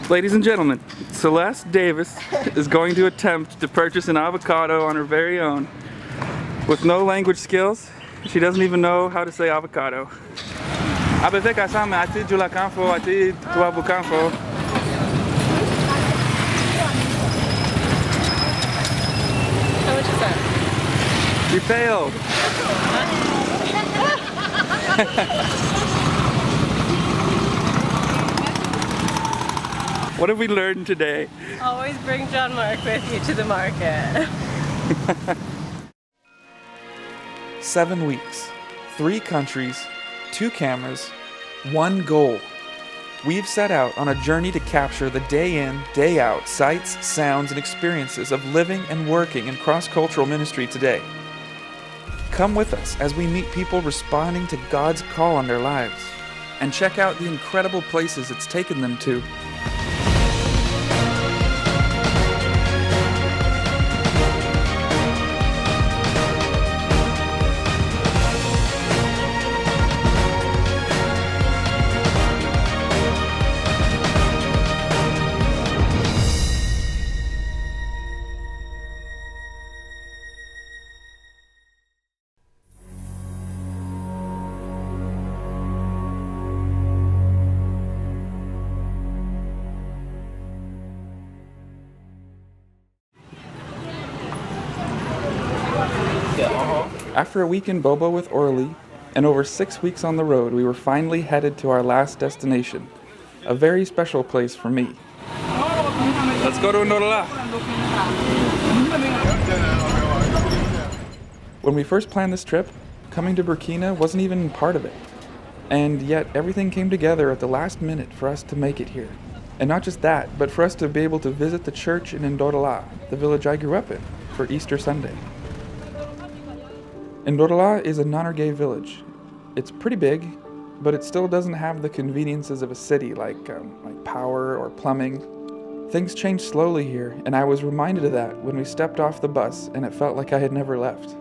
Ladies and gentlemen, Celeste Davis is going to attempt to purchase an avocado on her very own. With no language skills, she doesn't even know how to say avocado. Abeve kasame ati jula kanfo ati tuabu kanfo. How much is that? You failed. What have we learned today? Always bring John Mark with you to the market. 7 weeks, 3 countries, 2 cameras, 1 goal. We've set out on a journey to capture the day in, day out sights, sounds, and experiences of living and working in cross-cultural ministry today. Come with us as we meet people responding to God's call on their lives, and check out the incredible places it's taken them to. After a week in Bobo with Orly, and over 6 weeks on the road, we were finally headed to our last destination, a very special place for me. Let's go to Ndodola. When we first planned this trip, coming to Burkina wasn't even part of it. And yet everything came together at the last minute for us to make it here. And not just that, but for us to be able to visit the church in Ndodola, the village I grew up in, for Easter Sunday. Ndodola is a Nanargay village. It's pretty big, but it still doesn't have the conveniences of a city like power or plumbing. Things change slowly here, and I was reminded of that when we stepped off the bus and it felt like I had never left.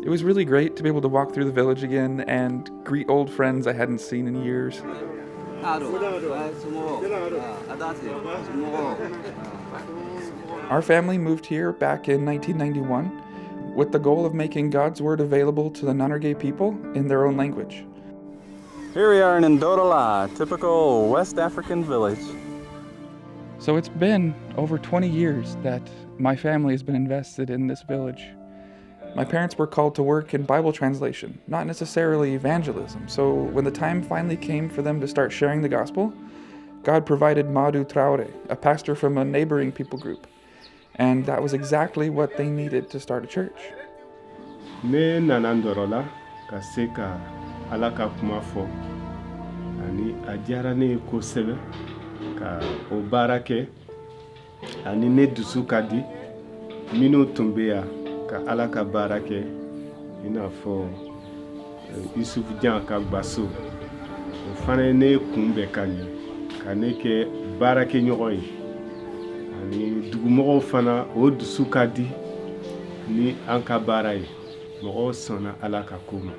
It was really great to be able to walk through the village again and greet old friends I hadn't seen in years. Our family moved here back in 1991 with the goal of making God's Word available to the Nanargay people in their own language. Here we are in Ndodola, typical West African village. So it's been over 20 years that my family has been invested in this village. My parents were called to work in Bible translation, not necessarily evangelism. So when the time finally came for them to start sharing the gospel, God provided Madu Traore, a pastor from a neighboring people group. And that was exactly what they needed to start a church. Ne nanandorola kaseka alaka kumafo ani ajara ne kosebe ka obarake ani ne dusukadi mino tumbea ka alaka barake inafo Yusuf Jan ka baso ofane ne kumbe kani kaneke barake nyoy ani dugumogo fana o dusukadi ni anka barai mo sona alaka kuma.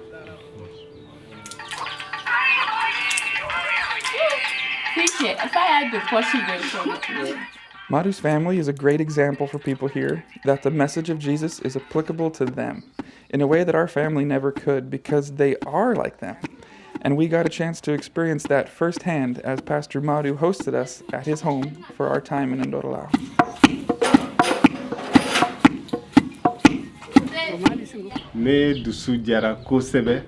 Madu's family is a great example for people here that the message of Jesus is applicable to them in a way that our family never could because they are like them. And we got a chance to experience that firsthand as Pastor Madu hosted us at his home for our time in Ndodola. Ne dusu jara kosebe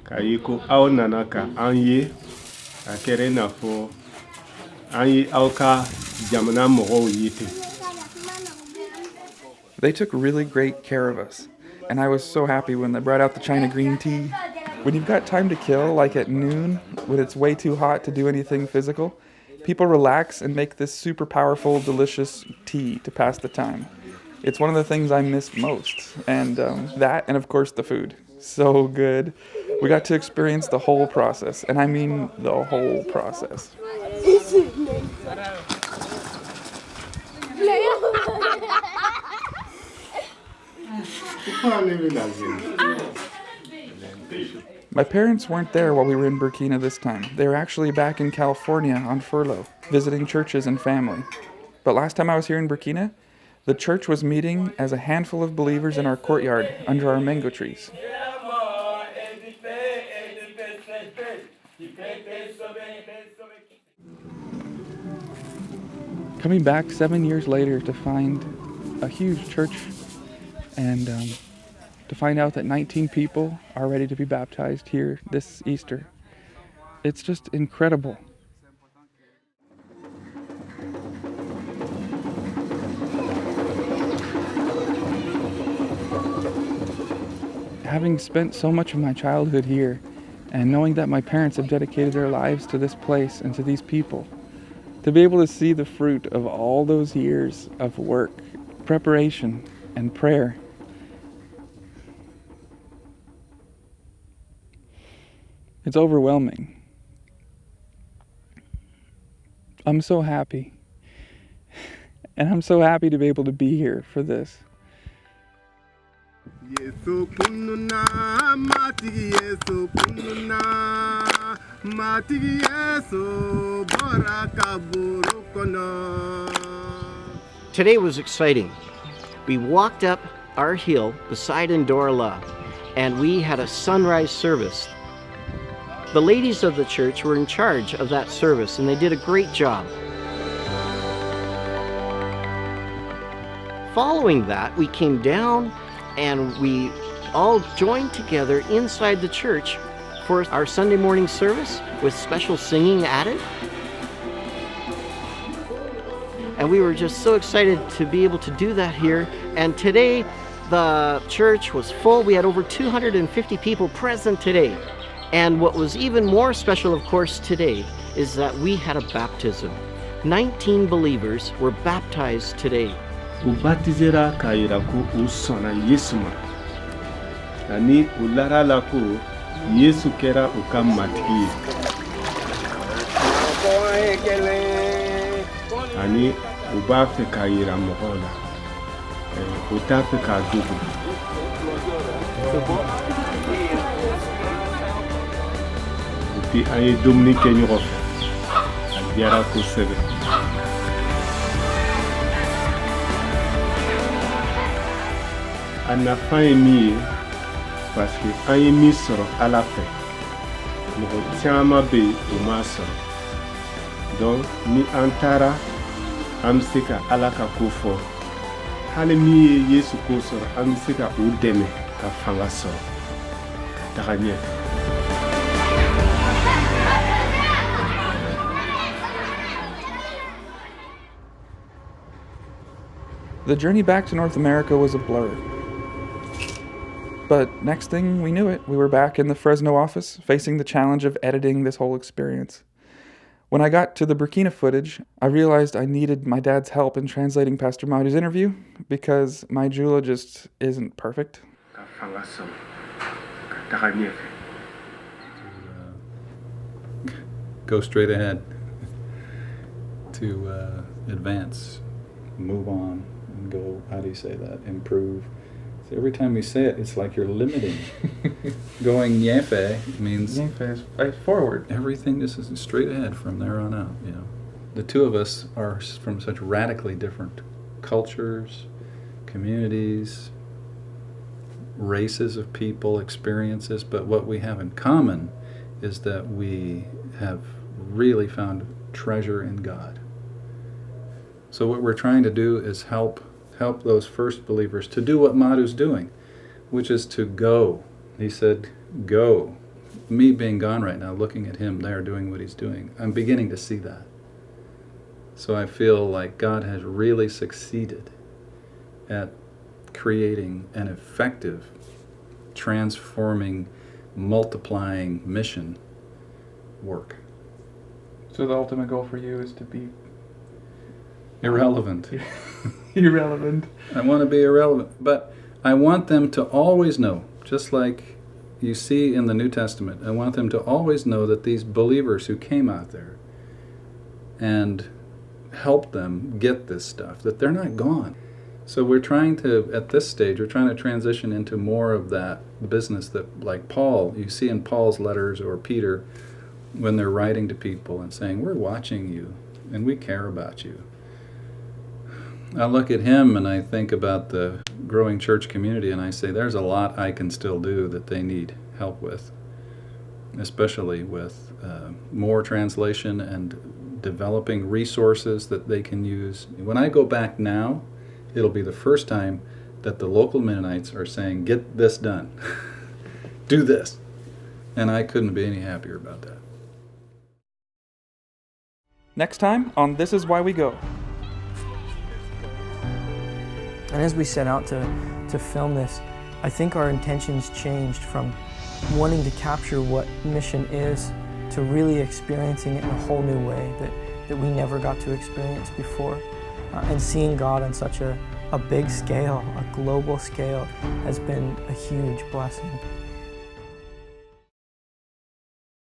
kayiko aw nana ka anye akere na fo anye auka jamana mogo yite. They took really great care of us, and I was so happy when they brought out the China green tea. When you've got time to kill, like at noon, when it's way too hot to do anything physical, people relax and make this super powerful, delicious tea to pass the time. It's one of the things I miss most, and that, and of course the food. So good. We got to experience the whole process, and I mean the whole process. My parents weren't there while we were in Burkina this time. They were actually back in California on furlough, visiting churches and family. But last time I was here in Burkina, the church was meeting as a handful of believers in our courtyard under our mango trees. Coming back 7 years later to find a huge church and to find out that 19 people are ready to be baptized here this Easter. It's just incredible. Having spent so much of my childhood here and knowing that my parents have dedicated their lives to this place and to these people, to be able to see the fruit of all those years of work, preparation, and prayer, it's overwhelming. I'm so happy. And I'm so happy to be able to be here for this. Yesu kununa matigi Yesu kununa matigi Yesu baraka burukono. Today was exciting. We walked up our hill beside Ndorala and we had a sunrise service. The ladies of the church were in charge of that service and they did a great job. Following that, we came down and we all joined together inside the church for our Sunday morning service with special singing added. And we were just so excited to be able to do that here. And today, the church was full. We had over 250 people present today. And what was even more special, of course, today is that we had a baptism. 19 believers were baptized today. Ubatizera kaira ku usona Yesu ma. Ani ulara la ku Yesu kera ukamatiki. Ani ubafe kaira mohola. Utafe ka dugu. Upi aye Dominique nyorofe. Biara ku sebe. An a fait mieux parce que an est mis sur à la fin. Nous retiens ma bé au maçon. Donc, ni antara amseka alaka kufo. Hale mi Yesu kusor amseka udeme ka fanga so. Taranye. The journey back to North America was a blur. But next thing we knew it, we were back in the Fresno office, facing the challenge of editing this whole experience. When I got to the Burkina footage, I realized I needed my dad's help in translating Pastor Madu's interview because my Jula just isn't perfect. Go straight ahead, to advance, move on, and go, how do you say that, improve. So every time you say it, it's like you're limiting. Going Yefe means Yefe is forward. Everything just is straight ahead from there on out. You know, the two of us are from such radically different cultures, communities, races of people, experiences. But what we have in common is that we have really found treasure in God. So what we're trying to do is help those first believers to do what Madu's doing, which is to go. He said, go. Me being gone right now, looking at him there doing what he's doing, I'm beginning to see that. So I feel like God has really succeeded at creating an effective, transforming, multiplying mission work. So the ultimate goal for you is to be irrelevant. Irrelevant. I want to be irrelevant, but I want them to always know, just like you see in the New Testament, I want them to always know that these believers who came out there and helped them get this stuff, that they're not gone. So we're trying to, at this stage, we're trying to transition into more of that business that, like Paul, you see in Paul's letters or Peter, when they're writing to people and saying, we're watching you and we care about you. I look at him and I think about the growing church community and I say, there's a lot I can still do that they need help with, especially with more translation and developing resources that they can use. When I go back now, it'll be the first time that the local Mennonites are saying, get this done. Do this. And I couldn't be any happier about that. Next time on This Is Why We Go. And as we set out to film this, I think our intentions changed from wanting to capture what mission is to really experiencing it in a whole new way that we never got to experience before. And seeing God on such a big scale, a global scale, has been a huge blessing.